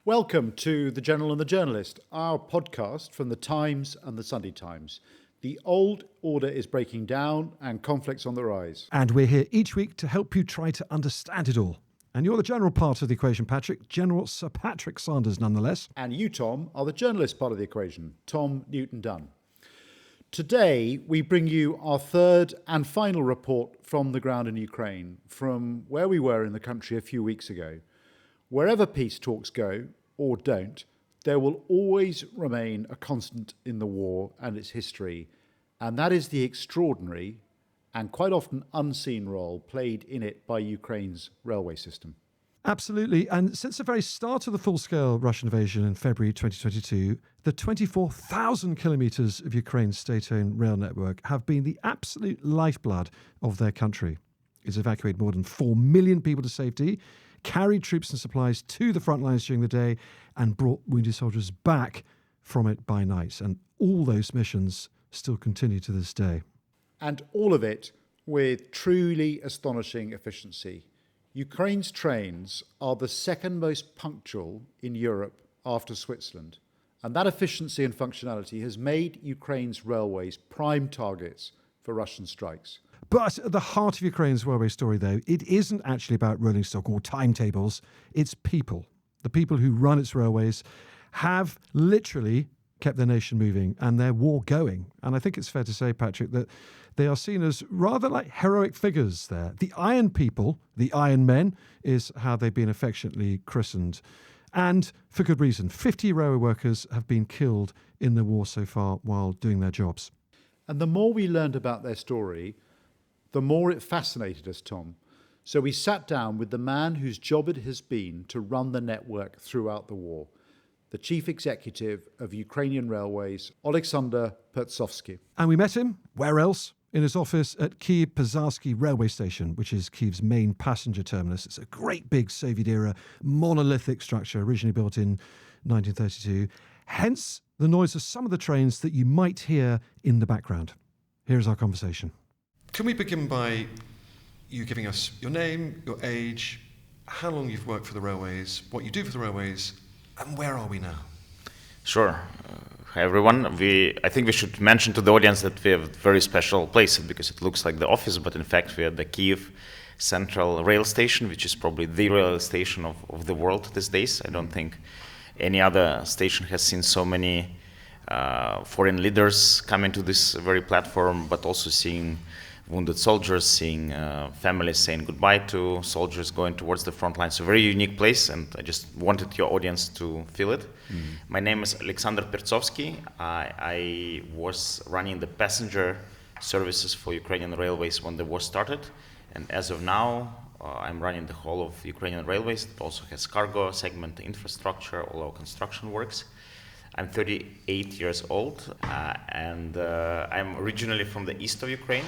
Welcome to The General and the Journalist, our podcast from the Times and the Sunday Times. The old order is breaking down and conflict's on the rise. And we're here each week to help you try to understand it all. And you're the general part of the equation, Patrick. General Sir Patrick Sanders, nonetheless. And you, Tom, are the journalist part of the equation, Tom Newton-Dunn. Today, we bring you our third and final report from the ground in Ukraine, from where we were in the country a few weeks ago. Wherever peace talks go, or don't, there will always remain a constant in the war and its history, and that is the extraordinary and quite often unseen role played in it by Ukraine's railway system. Absolutely. And since the very start of the full-scale Russian invasion in February 2022, the 24,000 kilometres of Ukraine's state-owned rail network have been the absolute lifeblood of their country. It's evacuated more than 4 million people to safety, carried troops and supplies to the front lines during the day, and brought wounded soldiers back from it by night. And all those missions still continue to this day. And all of it with truly astonishing efficiency. Ukraine's trains are the second most punctual in Europe after Switzerland. And that efficiency and functionality has made Ukraine's railways prime targets for Russian strikes. But at the heart of Ukraine's railway story, though, it isn't actually about rolling stock or timetables. It's people. The people who run its railways have literally kept their nation moving and their war going. And I think it's fair to say, Patrick, that they are seen as rather like heroic figures there. The Iron People, the Iron Men, is how they've been affectionately christened. And for good reason. 50 railway workers have been killed in the war so far while doing their jobs. And the more we learned about their story, the more it fascinated us, Tom. So we sat down with the man whose job it has been to run the network throughout the war, the chief executive of Ukrainian Railways, Oleksandr Pertsovski. And we met him, where else? In his office at Kyiv Pertsovskyi railway station, which is Kyiv's main passenger terminus. It's a great big Soviet-era monolithic structure originally built in 1932. Hence the noise of some of the trains that you might hear in the background. Here's our conversation. Can we begin by you giving us your name, your age, how long you've worked for the railways, what you do for the railways, and where are we now? Sure. Hi, everyone. I think we should mention to the audience that we have a very special place because it looks like the office, but in fact we are the Kyiv Central Rail Station, which is probably the rail station of the world these days. I don't think any other station has seen so many foreign leaders come into this very platform, but also seeing wounded soldiers, seeing families saying goodbye to soldiers going towards the front line. So a very unique place, and I just wanted your audience to feel it. My name is Oleksandr Pertsovski. I was running the passenger services for Ukrainian Railways when the war started, and as of now, I'm running the whole of Ukrainian Railways. It also has cargo segment, infrastructure, all our construction works. I'm 38 years old, and I'm originally from the east of Ukraine.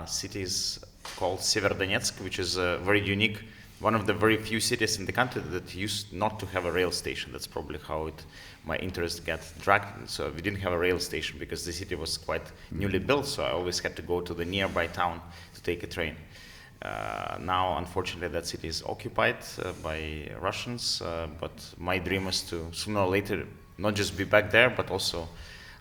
City is called Severodonetsk, which is very unique, one of the very few cities in the country that used not to have a rail station. That's probably how my interest got dragged. So we didn't have a rail station because the city was quite newly built, so I always had to go to the nearby town to take a train. Now, unfortunately, that city is occupied by Russians, but my dream is to sooner or later not just be back there, but also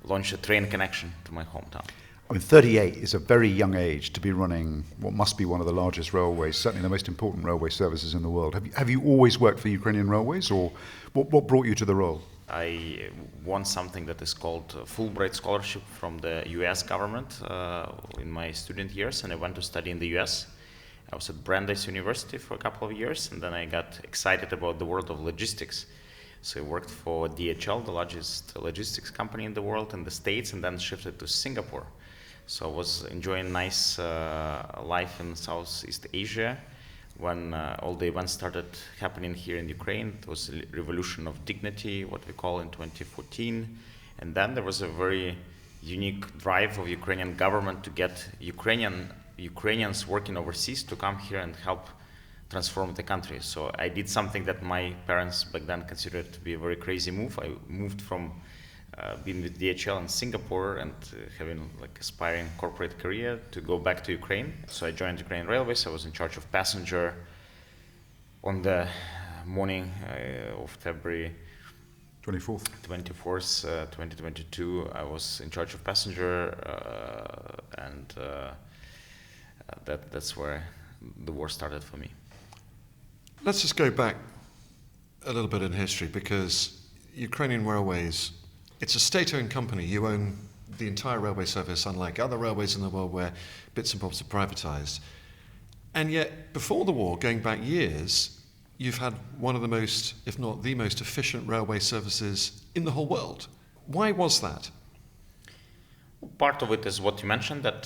launch a train connection to my hometown. I mean, 38 is a very young age to be running what must be one of the largest railways, certainly the most important railway services in the world. Have you always worked for Ukrainian Railways, or what brought you to the role? I won something that is called Fulbright Scholarship from the US government in my student years, and I went to study in the US. I was at Brandeis University for a couple of years, and then I got excited about the world of logistics. So I worked for DHL, the largest logistics company in the world in the States, and then shifted to Singapore. So I was enjoying nice life in Southeast Asia when all the events started happening here in Ukraine. It was a revolution of dignity, what we call in 2014. And then there was a very unique drive of Ukrainian government to get Ukrainians working overseas to come here and help transform the country. So I did something that my parents back then considered to be a very crazy move. I moved from being with DHL in Singapore and having like aspiring corporate career to go back to Ukraine. So I joined Ukrainian Railways. I was in charge of passenger on the morning of February 24th. 2022, I was in charge of passenger, and that's where the war started for me. Let's just go back a little bit in history, because Ukrainian Railways, it's a state-owned company. You own the entire railway service, unlike other railways in the world where bits and bobs are privatized. And yet, before the war, going back years, you've had one of the most, if not the most efficient railway services in the whole world. Why was that? Part of it is what you mentioned, that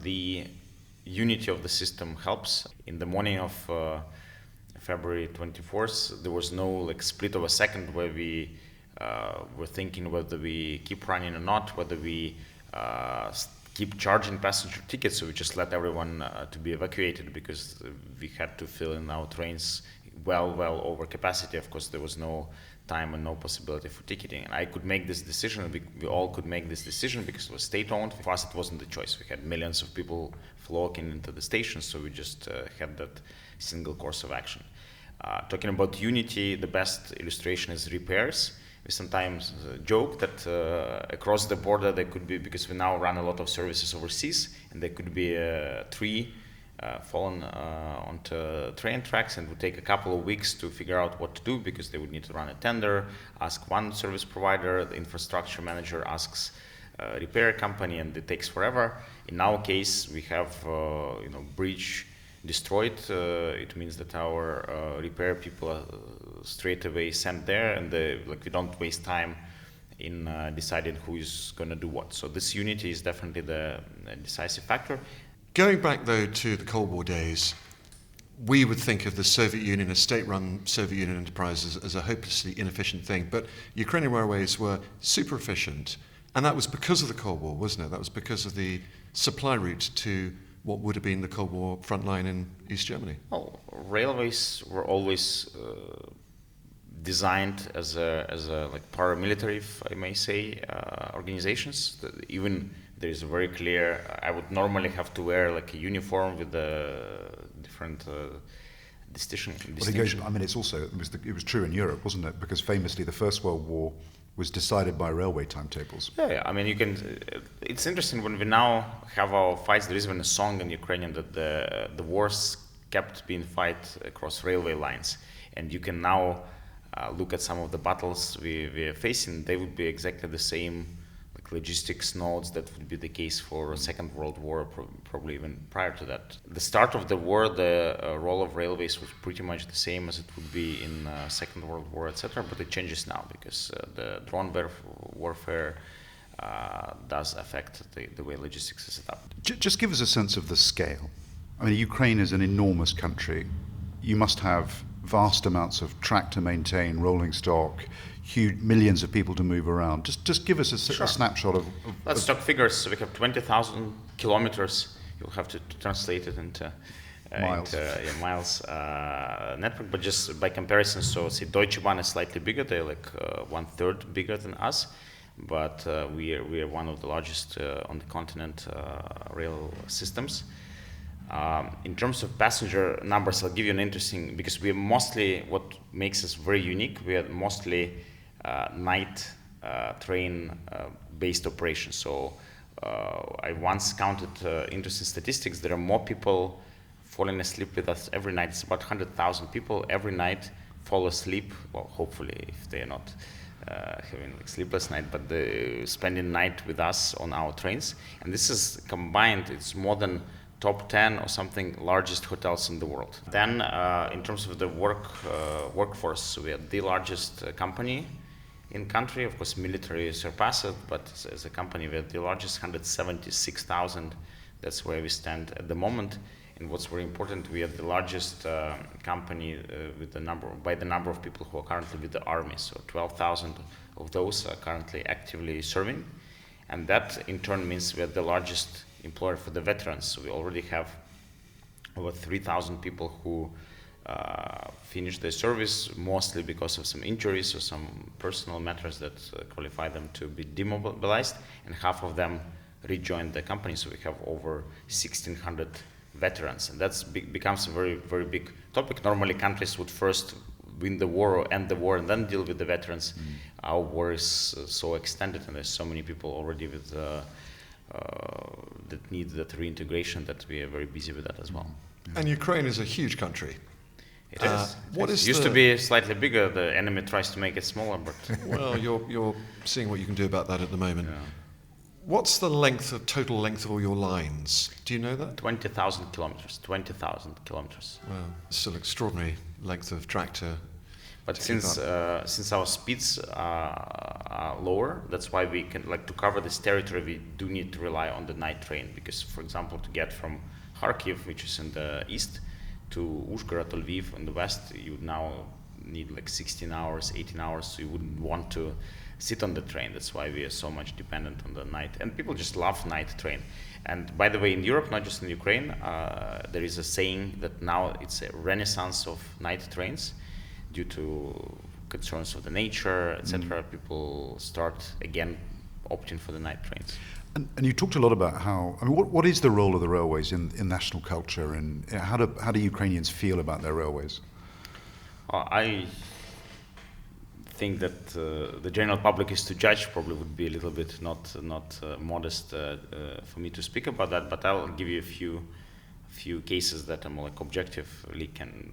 the unity of the system helps. In the morning of February 24th, there was no split of a second where we were thinking whether we keep running or not, whether we keep charging passenger tickets. So we just let everyone to be evacuated, because we had to fill in our trains well over capacity. Of course, there was no time and no possibility for ticketing. And I could make this decision, we all could make this decision, because it was state-owned. For us, it wasn't a choice. We had millions of people flocking into the stations, so we just had that single course of action. Talking about unity, the best illustration is repairs. We sometimes joke that across the border there could be, because we now run a lot of services overseas, and there could be a tree fallen onto train tracks, and it would take a couple of weeks to figure out what to do, because they would need to run a tender, ask one service provider, the infrastructure manager asks a repair company, and it takes forever. In our case, we have bridge destroyed. It means that our repair people are straight away sent there, and we don't waste time in deciding who is going to do what. So this unity is definitely the decisive factor. Going back, though, to the Cold War days, we would think of the Soviet Union, a state-run Soviet Union enterprise, as a hopelessly inefficient thing. But Ukrainian Railways were super efficient, and that was because of the Cold War, wasn't it? That was because of the supply route to what would have been the Cold War front line in East Germany. Well, railways were always designed as a paramilitary, if I may say, organizations. Even there is a very clear. I would normally have to wear a uniform with a different distinction. I mean, it was true in Europe, wasn't it? Because famously, the First World War was decided by railway timetables. Yeah. I mean, it's interesting when we now have our fights. There is even a song in Ukrainian that the wars kept being fought across railway lines, and you can now look at some of the battles we are facing. They would be exactly the same logistics nodes that would be the case for the Second World War, probably even prior to that. The start of the war, the role of railways was pretty much the same as it would be in Second World War, etc. But it changes now, because the drone warfare does affect the way logistics is set up. Just give us a sense of the scale. I mean, Ukraine is an enormous country. You must have vast amounts of track to maintain, rolling stock, huge millions of people to move around. Just give us a snapshot of Let's talk figures. So we have 20,000 kilometers. You'll have to translate it into miles network. But just by comparison, so say Deutsche Bahn is slightly bigger. They're 1/3 bigger than us, but we are one of the largest on the continent rail systems. In terms of passenger numbers, I'll give you an interesting, because we are mostly, what makes us very unique, we are mostly night train based operations. So I once counted interesting statistics. There are more people falling asleep with us every night. It's about 100,000 people every night fall asleep. Well, hopefully, if they are not having sleepless night, but they're spending night with us on our trains. And this is combined, it's more than top 10 or something largest hotels in the world. Then in terms of the workforce, we are the largest company in country. Of course, military surpasses, but as a company, we are the largest, 176,000. That's where we stand at the moment. And what's very important, we are the largest company by the number of people who are currently with the army. So 12,000 of those are currently actively serving. And that in turn means we are the largest employer for the veterans. So we already have over 3,000 people who finished their service, mostly because of some injuries or some personal matters that qualify them to be demobilized, and half of them rejoined the company. So we have over 1,600 veterans, and that becomes a very, very big topic. Normally countries would first win the war or end the war and then deal with the veterans. Our war is so extended, and there's so many people already with that need that reintegration that we are very busy with that as well. And Ukraine is a huge country. It is. What is used to be slightly bigger. The enemy tries to make it smaller, but well, you're seeing what you can do about that at the moment. yeah. What's the total length of all your lines? Do you know that? 20,000 kilometers. 20,000 kilometers. Well, it's still extraordinary length of track to. But since our speeds are lower, that's why we can, like, to cover this territory, we do need to rely on the night train. Because, for example, to get from Kharkiv, which is in the east, to Uzhhorod or Lviv in the west, you would now need like 16 hours, 18 hours, so you wouldn't want to sit on the train. That's why we are so much dependent on the night. And people just love night train. And by the way, in Europe, not just in Ukraine, there is a saying that now it's a renaissance of night trains due to concerns of the nature, etc. People start again opting for the night trains. And you talked a lot about how, I mean, what is the role of the railways in national culture, and how do Ukrainians feel about their railways? I think that the general public is to judge. Probably would be a little bit not modest for me to speak about that, but I'll give you a few cases that I'm like objectively can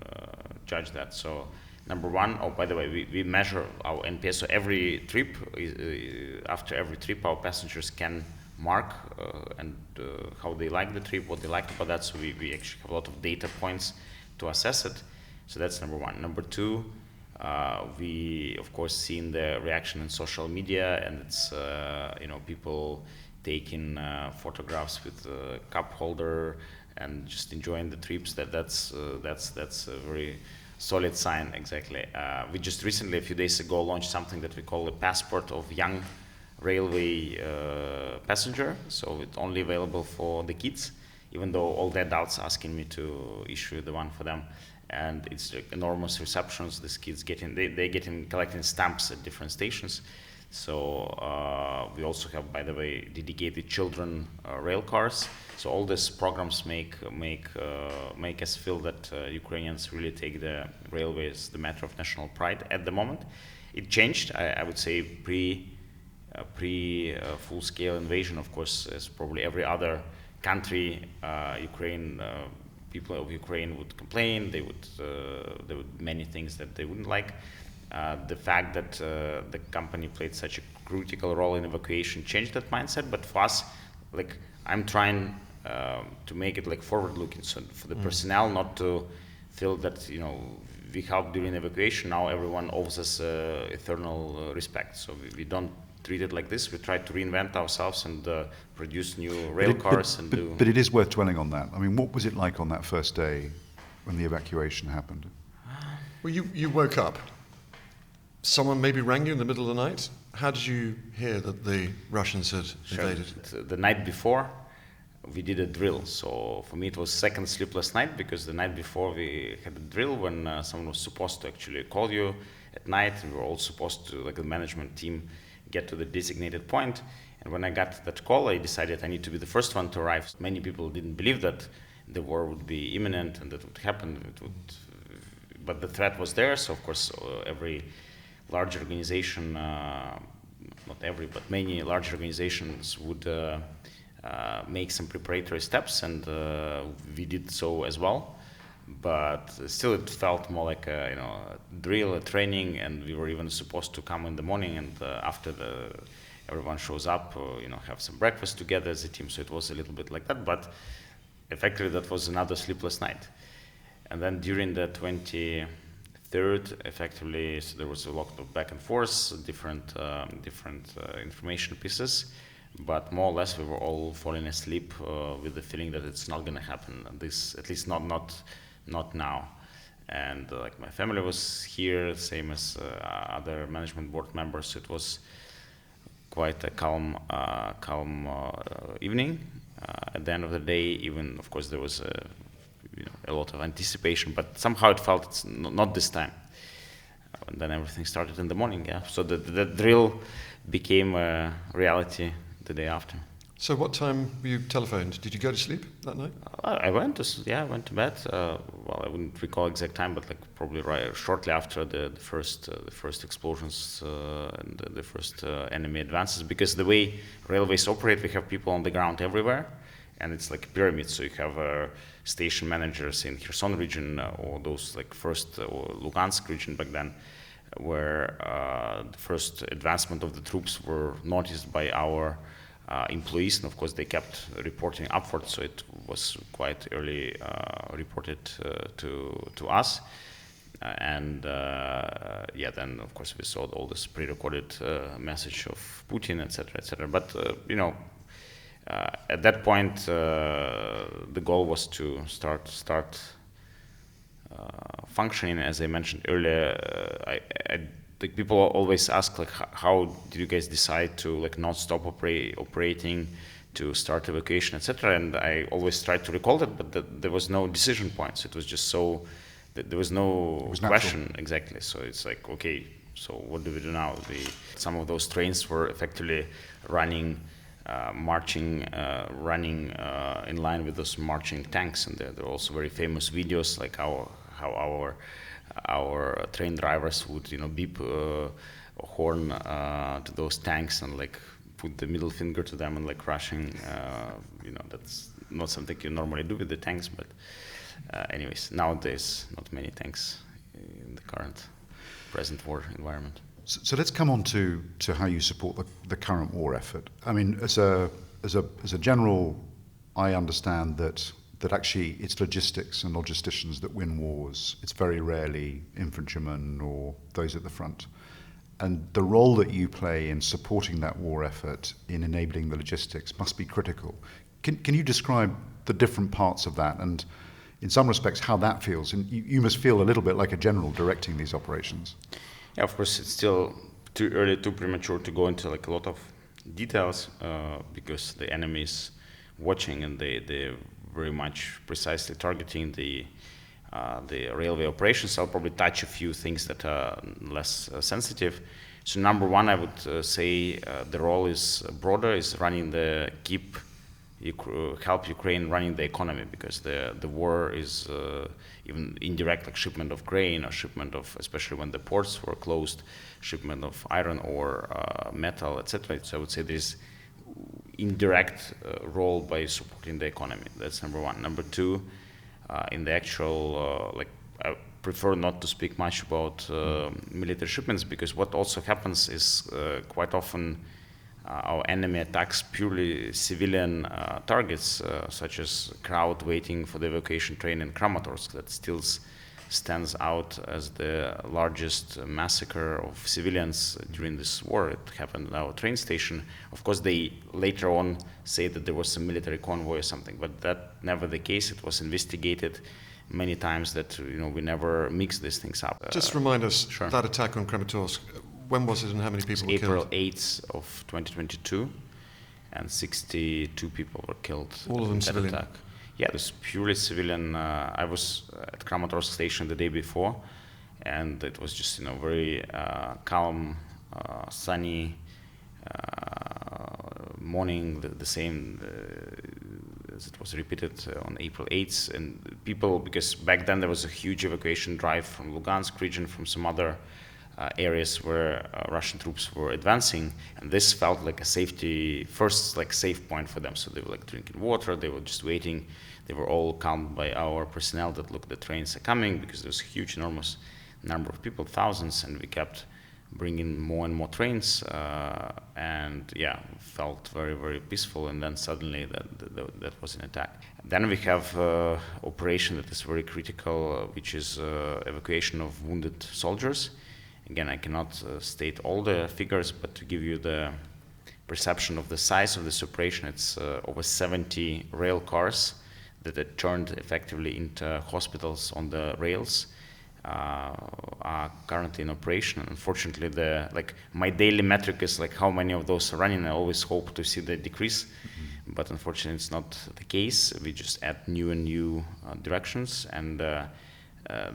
judge that. So number one, by the way, we measure our NPS. So every trip, after every trip, our passengers can mark and how they like the trip, what they liked about that. So we actually have a lot of data points to assess it. So that's number one. Number two, we of course seen the reaction in social media, and it's people taking photographs with the cup holder and just enjoying the trips. That's a very solid sign. Exactly. We just recently, a few days ago, launched something that we call a passport of young railway passenger. So it's only available for the kids, even though all the adults asking me to issue the one for them. And it's like enormous receptions. These kids collecting stamps at different stations. So we also have, by the way, dedicated children rail cars. So all these programs make us feel that Ukrainians really take the railway as the matter of national pride. At the moment, it changed. I would say pre full-scale invasion, of course, as probably every other country, Ukraine. People of Ukraine would complain. There would many things that they wouldn't like. The fact that the company played such a critical role in evacuation changed that mindset. But for us, like, I'm trying to make it like forward-looking, so for the personnel not to feel that we helped during evacuation. Now everyone owes us eternal respect. So we don't treat it like this. We try to reinvent ourselves and produce new rail cars But it is worth dwelling on that. I mean, what was it like on that first day when the evacuation happened? Well, you woke up. Someone maybe rang you in the middle of the night. How did you hear that the Russians had invaded? The night before, we did a drill. So for me, it was second sleepless night, because the night before we had a drill when someone was supposed to actually call you at night, and we were all supposed to, like the management team, get to the designated point. And when I got that call, I decided I need to be the first one to arrive. Many people didn't believe that the war would be imminent and that would happen. But the threat was there. So of course, every large organization, not every, but many large organizations would make some preparatory steps, and we did so as well. But still, it felt more like a drill, a training, and we were even supposed to come in the morning, and after everyone shows up, have some breakfast together as a team. So it was a little bit like that, but effectively that was another sleepless night. And then during the 23rd, effectively, so there was a lot of back and forth, different information pieces, but more or less we were all falling asleep with the feeling that it's not going to happen. This, at least not now. And like my family was here, same as other management board members. So it was quite a calm evening. At the end of the day, even of course there was a lot of anticipation, but somehow it felt it's not this time. And then everything started in the morning. Yeah. So the drill became a reality the day after. So what time were you telephoned? Did you go to sleep that night? I went to bed. Well, I wouldn't recall exact time, but like probably shortly after the first explosions and the first enemy advances. Because the way railways operate, we have people on the ground everywhere, and it's like a pyramid. So you have station managers in Kherson region or those like first or Lugansk region back then, where the first advancement of the troops were noticed by our employees, and of course they kept reporting upwards, so it was quite early reported to us. Then of course we saw all this pre-recorded message of Putin, etc., etc. But at that point, the goal was to start functioning. As I mentioned earlier, like people always ask, like, how did you guys decide to like not stop operating, to start evacuation, etc. And I always try to recall that, but there was no decision points. It was just so there was no question exactly. So it's like, okay, so what do we do now? Some of those trains were effectively running, marching in line with those marching tanks, and there are also very famous videos like how our train drivers would beep a horn to those tanks and like put the middle finger to them and like rushing. That's not something you normally do with the tanks, but anyways, nowadays not many tanks in the present war environment. So let's come on to how you support the current war effort. I mean, as a general, I understand that actually it's logistics and logisticians that win wars. It's very rarely infantrymen or those at the front. And the role that you play in supporting that war effort, in enabling the logistics, must be critical. Can you describe the different parts of that, and in some respects how that feels? And you must feel a little bit like a general directing these operations. Yeah, of course, it's still too early, too premature to go into like a lot of details because the enemy is watching, and they're very much precisely targeting the railway operations. I'll probably touch a few things that are less sensitive. So number one, I would say the role is broader, is help Ukraine running the economy, because the war is even indirect, like shipment of grain or shipment of, especially when the ports were closed, shipment of iron ore, metal, etc. So I would say there's indirect role by supporting the economy. That's number one. Number two, in the actual, I prefer not to speak much about military shipments, because what also happens is quite often our enemy attacks purely civilian targets, such as crowd waiting for the evacuation train in Kramatorsk. That still stands out as the largest massacre of civilians during this war. It happened at our train station. Of course, they later on say that there was a military convoy or something, but that never the case. It was investigated many times that we never mix these things up. Just remind us, Sure. That attack on Kramatorsk, when was it and how many people were April killed? 8th of 2022, and 62 people were killed. All of them in that civilian? attack. Yeah, it was purely civilian. I was at Kramatorsk station the day before, and it was just very calm, sunny morning, the same as it was repeated on April 8th. And people, because back then there was a huge evacuation drive from Lugansk region, from some other areas where Russian troops were advancing, and this felt like a safe point for them. So they were like drinking water, they were just waiting. They were all calmed by our personnel that, look, the trains are coming, because there's a huge, enormous number of people, thousands, and we kept bringing more and more trains, and yeah, felt very, very peaceful. And then suddenly that was an attack. Then we have operation that is very critical, which is evacuation of wounded soldiers. Again, I cannot state all the figures, but to give you the perception of the size of this operation, it's over 70 rail cars that are turned effectively into hospitals on the rails, are currently in operation. Unfortunately, my daily metric is like how many of those are running. I always hope to see the decrease, but unfortunately it's not the case. We just add new and new directions, and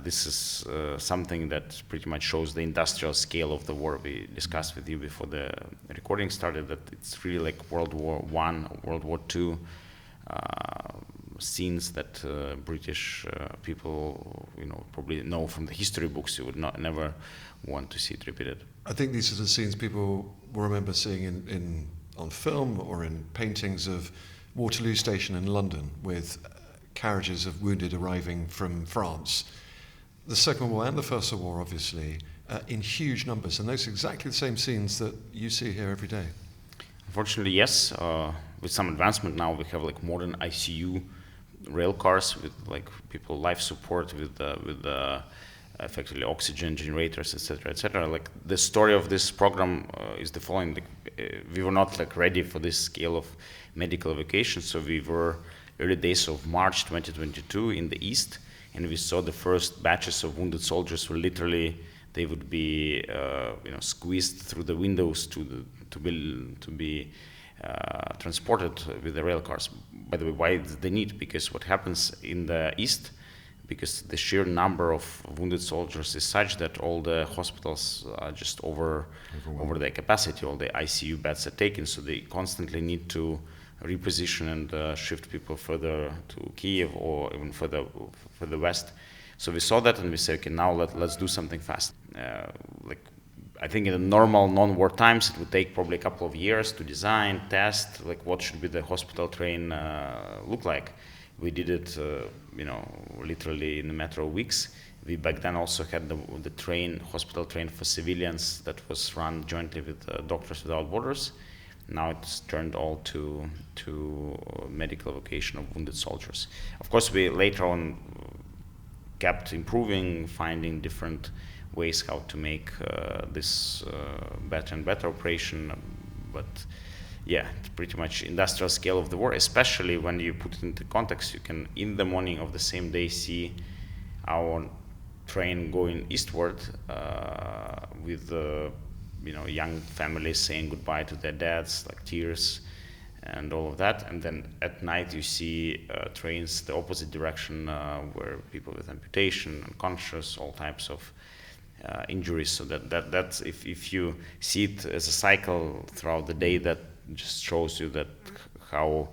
This is something that pretty much shows the industrial scale of the war. We discussed with you before the recording started that it's really like World War I, World War II scenes that British people, probably know from the history books. You would never want to see it repeated. I think these are the scenes people will remember seeing on film or in paintings of Waterloo Station in London with carriages of wounded arriving from France. The Second World War and the First World War, obviously, in huge numbers. And those are exactly the same scenes that you see here every day. Unfortunately, yes. With some advancement now, we have like modern ICU rail cars with like people life support with effectively oxygen generators, etc., etc. Like the story of this program is the following: we were not like ready for this scale of medical evacuation, so we were early days of March 2022 in the east, and we saw the first batches of wounded soldiers who literally they would be squeezed through the windows to be transported with the rail cars. By the way, why they need? Because what happens in the east, because the sheer number of wounded soldiers is such that all the hospitals are just over their capacity. All the ICU beds are taken, so they constantly need to reposition and shift people further to Kyiv or even further west. So we saw that and we said, okay, now let's do something fast. I think in the normal non-war times, it would take probably a couple of years to design, test, like what should be the hospital train look like. We did it, literally in a matter of weeks. We back then also had the hospital train for civilians that was run jointly with Doctors Without Borders. Now it's turned all to medical evacuation of wounded soldiers. Of course, we later on kept improving, finding different ways how to make this better and better operation. But yeah, it's pretty much industrial scale of the war, especially when you put it into context. You can, in the morning of the same day, see our train going eastward with young families saying goodbye to their dads, like tears and all of that. And then at night you see trains the opposite direction where people with amputation, unconscious, all types of injuries. So that's if you see it as a cycle throughout the day, that just shows you that how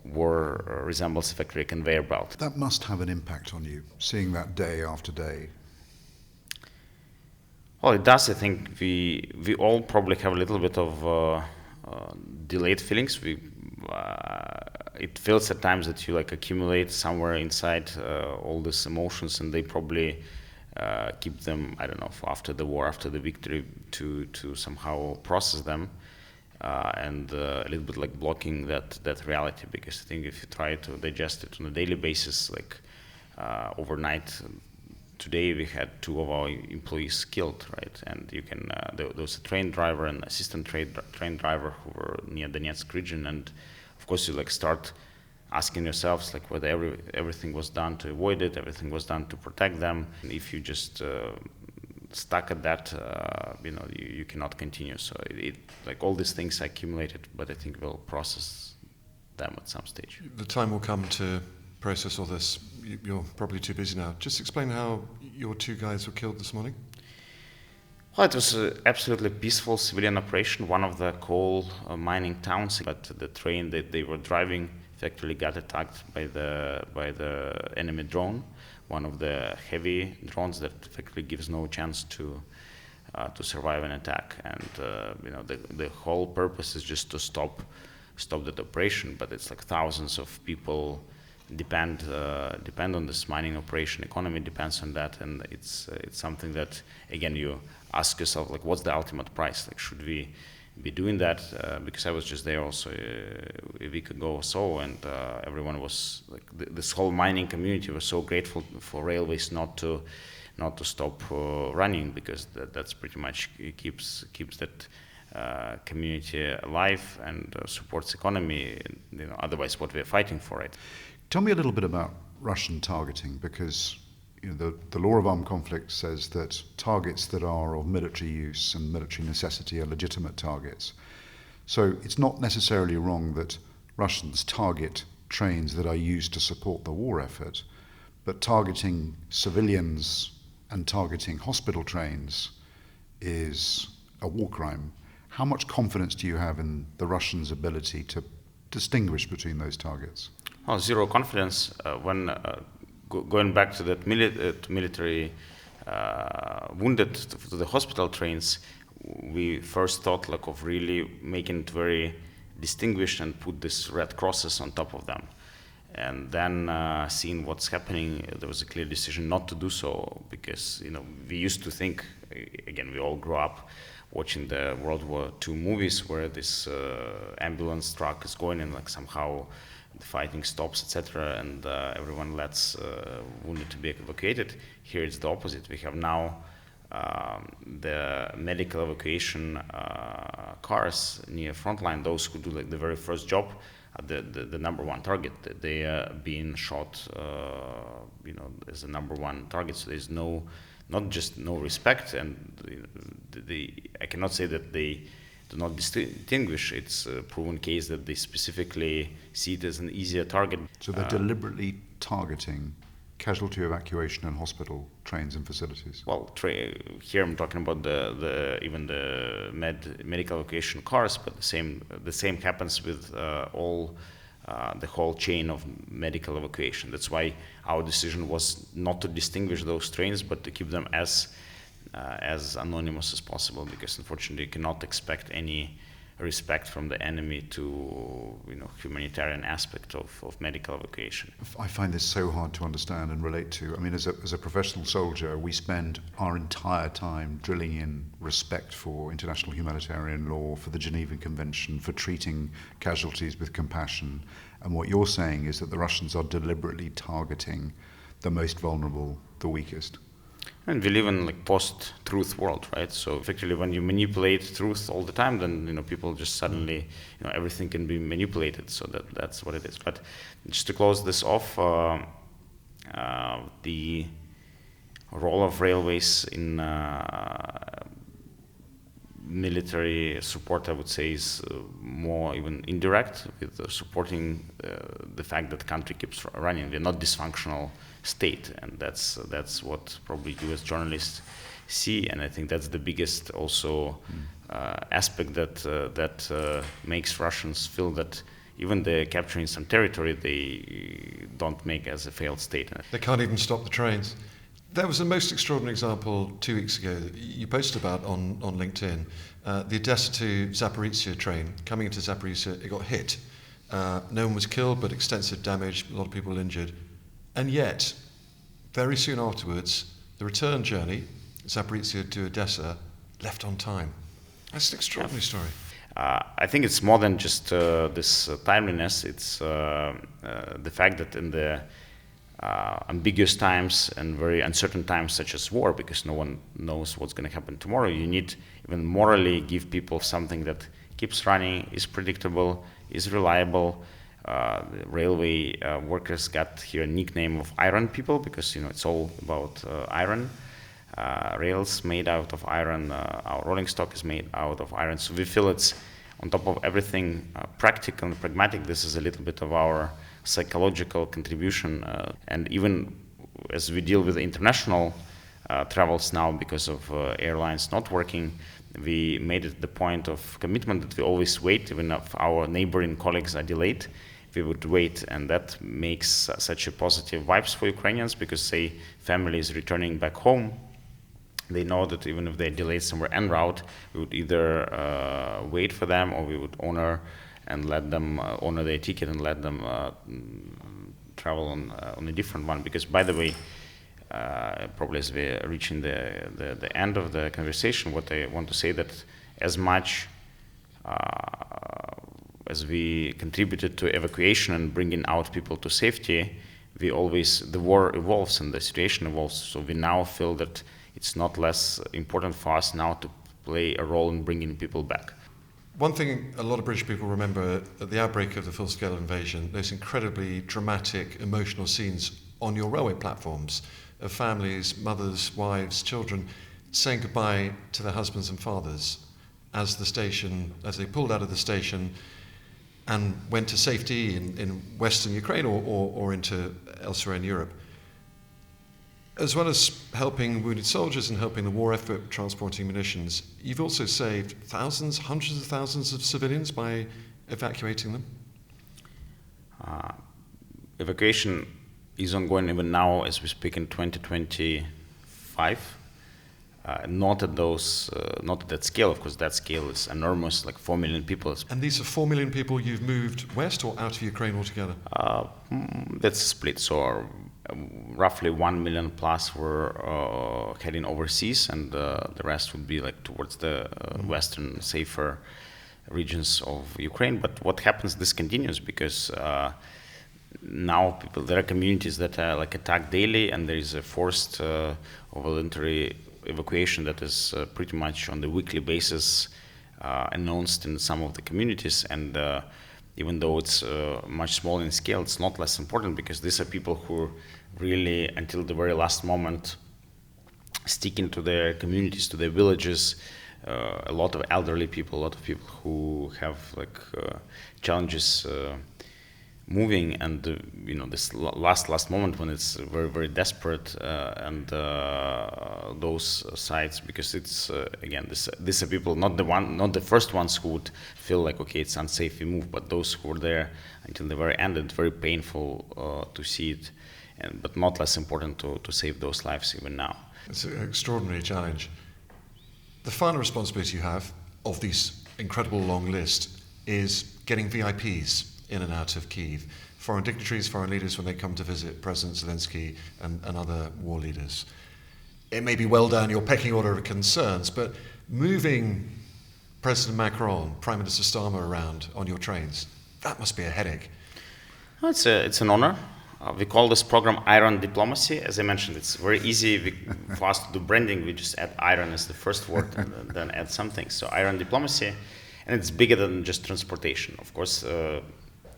war resembles effectively a conveyor belt. That must have an impact on you, seeing that day after day. Well, it does. I think we all probably have a little bit of delayed feelings. It feels at times that you accumulate somewhere inside all these emotions, and they probably keep them, I don't know, for after the war, after the victory, to somehow process them, and a little bit blocking that reality. Because I think if you try to digest it on a daily basis, overnight. Today we had 2 of our employees killed, right? And you can, there was a train driver and assistant train driver who were near the Donetsk region, and of course you start asking yourselves whether everything was done to avoid it, everything was done to protect them. And if you just stuck at that, you cannot continue. So all these things are accumulated, but I think we'll process them at some stage. The time will come to process all this. You're probably too busy now. Just explain how your 2 guys were killed this morning. Well, it was an absolutely peaceful civilian operation, one of the coal mining towns. But the train that they were driving effectively got attacked by the enemy drone, one of the heavy drones that effectively gives no chance to survive an attack. And the whole purpose is just to stop that operation. But it's thousands of people depend on this mining operation. Economy depends on that, and it's something that, again, you ask yourself, what's the ultimate price? Should we be doing that? Because I was just there also a week ago or so, and everyone was this whole mining community was so grateful for railways not to stop running, because that's pretty much keeps that community alive and supports economy. Otherwise, what we're fighting for it. Tell me a little bit about Russian targeting, because the law of armed conflict says that targets that are of military use and military necessity are legitimate targets. So it's not necessarily wrong that Russians target trains that are used to support the war effort, but targeting civilians and targeting hospital trains is a war crime. How much confidence do you have in the Russians' ability to distinguish between those targets? Well, zero confidence. Going back to that military wounded to the hospital trains, we first thought of really making it very distinguished and put these red crosses on top of them. And then seeing what's happening, there was a clear decision not to do so, because we used to think, again, we all grew up watching the World War II movies where this ambulance truck is going and somehow the fighting stops, etc., and everyone lets wounded to be evacuated. Here it's the opposite. We have now the medical evacuation cars near frontline, those who do the very first job, the number one target. They are being shot, as the number one target. So there's not just no respect, and I cannot say that they do not distinguish. It's a proven case that they specifically see it as an easier target. So they're deliberately targeting casualty evacuation and hospital trains and facilities. Well, here I'm talking about even the medical evacuation cars, but the same happens with all the whole chain of medical evacuation. That's why our decision was not to distinguish those trains, but to keep them as anonymous as possible, because unfortunately you cannot expect any respect from the enemy to humanitarian aspect of medical evacuation. I find this so hard to understand and relate to. I mean, as a professional soldier, we spend our entire time drilling in respect for international humanitarian law, for the Geneva Convention, for treating casualties with compassion. And what you're saying is that the Russians are deliberately targeting the most vulnerable, the weakest. And we live in post-truth world, right? So effectively, when you manipulate truth all the time, then people just suddenly, everything can be manipulated. So that's what it is. But just to close this off, the role of railways in military support, I would say, is more even indirect, with supporting the fact that the country keeps running. We're not dysfunctional state, and that's what probably you as journalists see, and I think that's the biggest also aspect that makes Russians feel that even they're capturing some territory, they don't make as a failed state. They can't even stop the trains. That was the most extraordinary example 2 weeks ago that you posted about on LinkedIn. The Odessa to Zaporizhzhia train coming into Zaporizhzhia, it got hit. No one was killed, but extensive damage, a lot of people injured. And yet, very soon afterwards, the return journey, Zaporizhzhia to Odessa, left on time. That's an extraordinary story. I think it's more than just this timeliness. It's the fact that in the ambiguous times and very uncertain times such as war, because no one knows what's going to happen tomorrow, you need even morally give people something that keeps running, is predictable, is reliable. The railway workers got here a nickname of iron people, because it's all about iron. Rails made out of iron, our rolling stock is made out of iron, so we feel it's on top of everything practical and pragmatic. This is a little bit of our psychological contribution, and even as we deal with international travels now because of airlines not working, we made it the point of commitment that we always wait, even if our neighboring colleagues are delayed, we would wait, and that makes such a positive vibes for Ukrainians, because say family is returning back home, they know that even if they're delayed somewhere en route, we would either wait for them, or we would honor their ticket and let them travel on a different one. Because, by the way, probably as we're reaching the end of the conversation, what I want to say that as much as we contributed to evacuation and bringing out people to safety, the war evolves and the situation evolves. So we now feel that it's not less important for us now to play a role in bringing people back. One thing a lot of British people remember at the outbreak of the full-scale invasion, those incredibly dramatic, emotional scenes on your railway platforms of families, mothers, wives, children, saying goodbye to their husbands and fathers as they pulled out of the station and went to safety in Western Ukraine or into elsewhere in Europe. As well as helping wounded soldiers and helping the war effort transporting munitions, you've also saved thousands, hundreds of thousands of civilians by evacuating them? Evacuation is ongoing even now as we speak in 2025. Not at that scale, of course. That scale is enormous, like 4 million people. And these are 4 million people you've moved west or out of Ukraine altogether? That's split. So roughly 1 million plus were heading overseas, and the rest would be like towards the western, safer regions of Ukraine. But what happens? This continues because now there are communities that are like attacked daily, and there is a forced or voluntary evacuation that is pretty much on the weekly basis announced in some of the communities. And even though it's much smaller in scale, it's not less important because these are people who really, until the very last moment, sticking to their communities, to their villages. A lot of elderly people, a lot of people who have like challenges moving, and this last moment when it's very, very desperate, and those sites, because it's again, these are people, not the first ones who would feel like, okay, it's unsafe, we move, but those who were there until the very end. It's very painful to see it, but not less important to save those lives even now. It's an extraordinary challenge. The final responsibility you have of this incredible long list is getting VIPs in and out of Kyiv, foreign dignitaries, foreign leaders when they come to visit President Zelensky and other war leaders. It may be well down your pecking order of concerns, but moving President Macron, Prime Minister Starmer around on your trains, that must be a headache. It's an honor. We call this program Iron Diplomacy. As I mentioned, it's very easy for us to do branding. We just add iron as the first word and then add something. So Iron Diplomacy, and it's bigger than just transportation. Of course,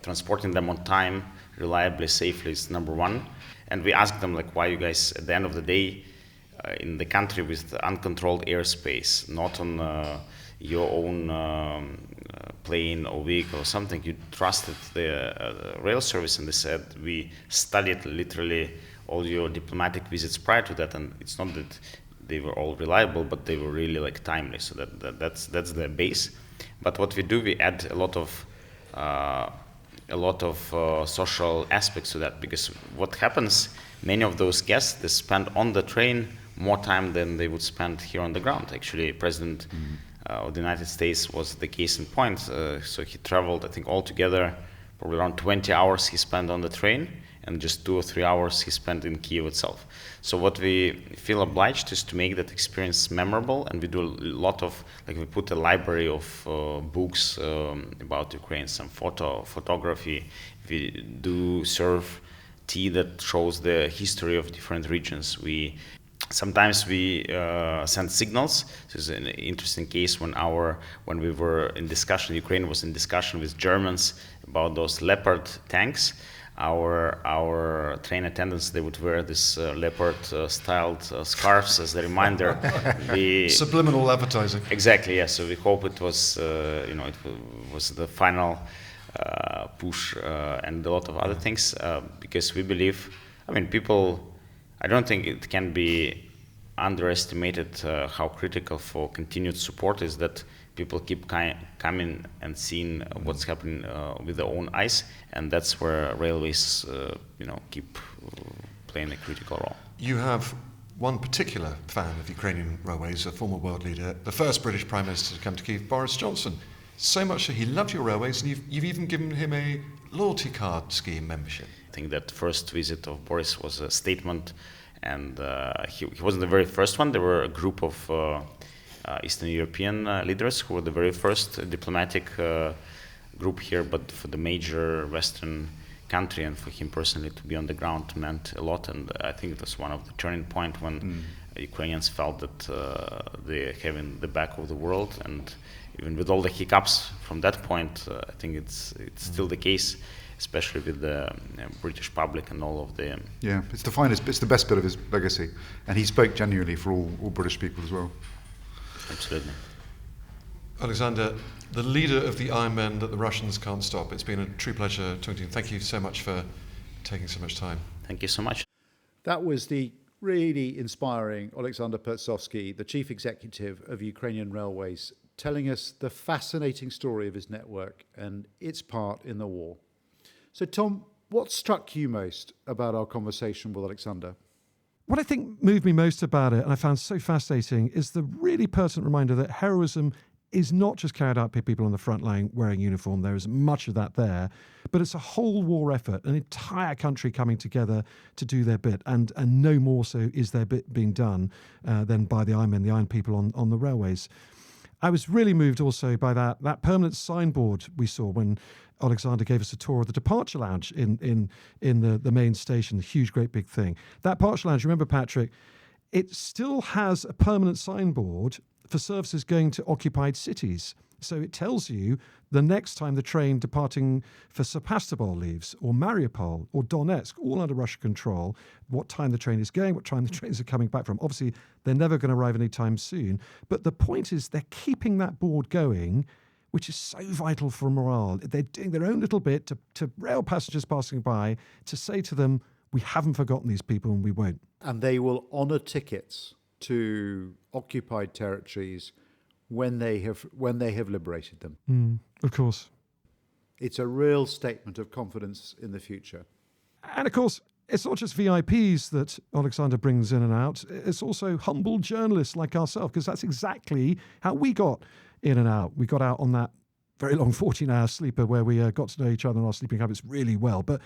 transporting them on time, reliably, safely is number one. And we ask them, like, why you guys, at the end of the day, in the country with uncontrolled airspace, not on your own plane or vehicle or something, you trusted the rail service, and they said, we studied literally all your diplomatic visits prior to that, and it's not that they were all reliable, but they were really like timely, so that's the base. But what we do, we add a lot of social aspects to that, because what happens, many of those guests, they spend on the train more time than they would spend here on the ground. Actually, President of the United States was the case in point. So he traveled, I think, altogether probably around 20 hours he spent on the train, and just 2 or 3 hours he spent in Kyiv itself. So what we feel obliged is to make that experience memorable, and we do a lot of, like, we put a library of books about Ukraine, some photography. We do serve tea that shows the history of different regions. Sometimes we send signals. This is an interesting case when we were in discussion, Ukraine was in discussion with Germans about those Leopard tanks. Our train attendants, they would wear this leopard-styled scarves as a reminder. Subliminal advertising. Exactly, yeah. So we hope it was, it was the final push and a lot of other things, because we believe, I don't think it can be underestimated how critical for continued support is that people keep coming and seeing what's happening with their own eyes, and that's where railways, keep playing a critical role. You have one particular fan of Ukrainian railways, a former world leader, the first British Prime Minister to come to Kyiv, Boris Johnson. So much that he loved your railways, and you've even given him a loyalty card scheme membership. I think that first visit of Boris was a statement, and he wasn't the very first one. There were a group of Eastern European leaders who were the very first diplomatic group here, but for the major Western country and for him personally to be on the ground meant a lot, and I think it was one of the turning point when Ukrainians felt that they have in the back of the world, and even with all the hiccups from that point, I think it's still the case, especially with the British public and all of the... Yeah, it's the best bit of his legacy, and he spoke genuinely for all British people as well. Absolutely. Oleksandr, the leader of the Iron Men that the Russians can't stop. It's been a true pleasure talking to you. Thank you so much for taking so much time. Thank you so much. That was the really inspiring Oleksandr Pertsovski, the chief executive of Ukrainian Railways, telling us the fascinating story of his network and its part in the war. So, Tom, what struck you most about our conversation with Oleksandr? What I think moved me most about it, and I found so fascinating, is the really pertinent reminder that heroism is not just carried out by people on the front line wearing uniform. There is much of that there, but it's a whole war effort, an entire country coming together to do their bit, and no more so is their bit being done than by the Ironmen, the Iron people on the railways. I was really moved also by that permanent signboard we saw when Oleksandr gave us a tour of the departure lounge in the main station, the huge, great big thing. That departure lounge, remember, Patrick, it still has a permanent signboard for services going to occupied cities. So it tells you the next time the train departing for Sebastopol leaves, or Mariupol, or Donetsk, all under Russian control, what time the train is going, what time the trains are coming back from. Obviously, they're never going to arrive anytime soon. But the point is they're keeping that board going, which is so vital for morale. They're doing their own little bit to rail passengers passing by to say to them, we haven't forgotten these people and we won't. And they will honour tickets to occupied territories when they have liberated them. Of course. It's a real statement of confidence in the future. And of course, it's not just VIPs that Oleksandr brings in and out. It's also humble journalists like ourselves, because that's exactly how we got in and out. We got out on that very long 14-hour sleeper where we got to know each other and our sleeping habits really well. But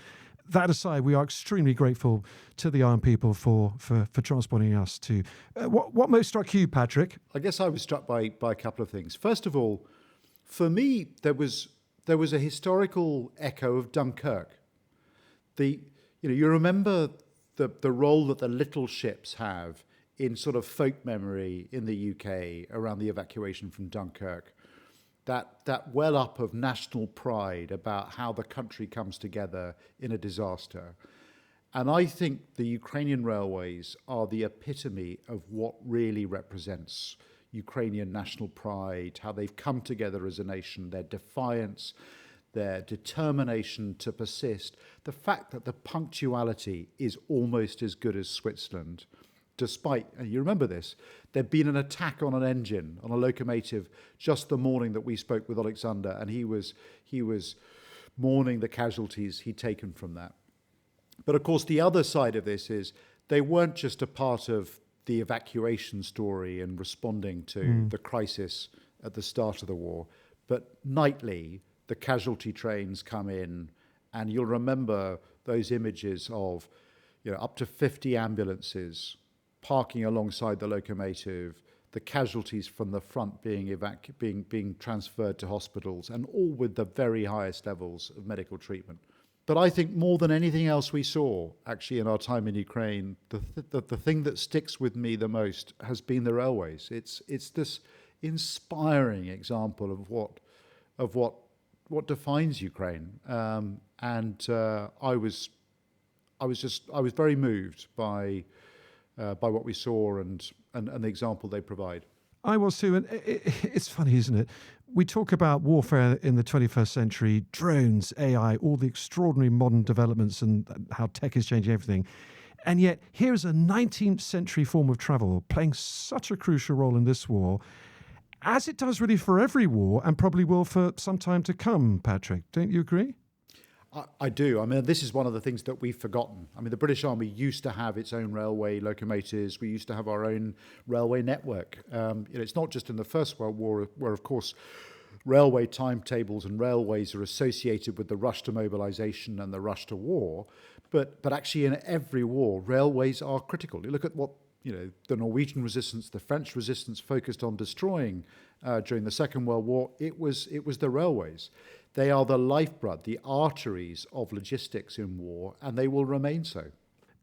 that aside, we are extremely grateful to the Iron people for transporting us to... What most struck you, Patrick? I guess I was struck by a couple of things. First of all, for me, there was a historical echo of Dunkirk. You remember the role that the little ships have in sort of folk memory in the UK around the evacuation from Dunkirk. That well up of national pride about how the country comes together in a disaster. And I think the Ukrainian railways are the epitome of what really represents Ukrainian national pride, how they've come together as a nation, their defiance, their determination to persist, the fact that the punctuality is almost as good as Switzerland. Despite, and you remember this, there'd been an attack on an engine, on a locomotive, just the morning that we spoke with Oleksandr, and he was mourning the casualties he'd taken from that. But of course, the other side of this is they weren't just a part of the evacuation story and responding to the crisis at the start of the war, but nightly the casualty trains come in, and you'll remember those images of, up to 50 ambulances parking alongside the locomotive, the casualties from the front being transferred to hospitals, and all with the very highest levels of medical treatment. But I think more than anything else we saw, actually, in our time in Ukraine, the thing that sticks with me the most has been the railways. It's this inspiring example of what defines Ukraine, and I was very moved by what we saw and the example they provide. I was too, and it's funny, isn't it? We talk about warfare in the 21st century, drones, AI, all the extraordinary modern developments and how tech is changing everything. And yet, here's a 19th century form of travel playing such a crucial role in this war, as it does really for every war, and probably will for some time to come, Patrick. Don't you agree? I do. I mean, this is one of the things that we've forgotten. I mean, the British Army used to have its own railway locomotives. We used to have our own railway network. It's not just in the First World War, where, of course, railway timetables and railways are associated with the rush to mobilisation and the rush to war. But actually, in every war, railways are critical. You look at what the Norwegian resistance, the French resistance focused on destroying during the Second World War. It was the railways. They are the lifeblood, the arteries of logistics in war, and they will remain so.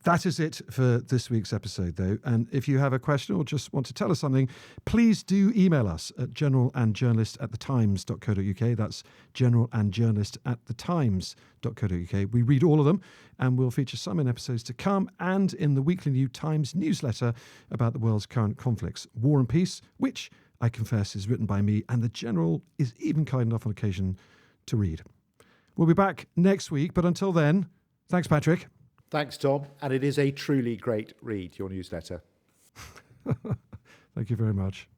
That is it for this week's episode, though. And if you have a question or just want to tell us something, please do email us at generalandjournalist@thetimes.co.uk. That's generalandjournalist@thetimes.co.uk. We read all of them, and we'll feature some in episodes to come and in the weekly New Times newsletter about the world's current conflicts. War and Peace, which I confess is written by me, and the General is even kind enough on occasion to read. We'll be back next week, but until then, thanks, Patrick. Thanks, Tom. And it is a truly great read, your newsletter. Thank you very much.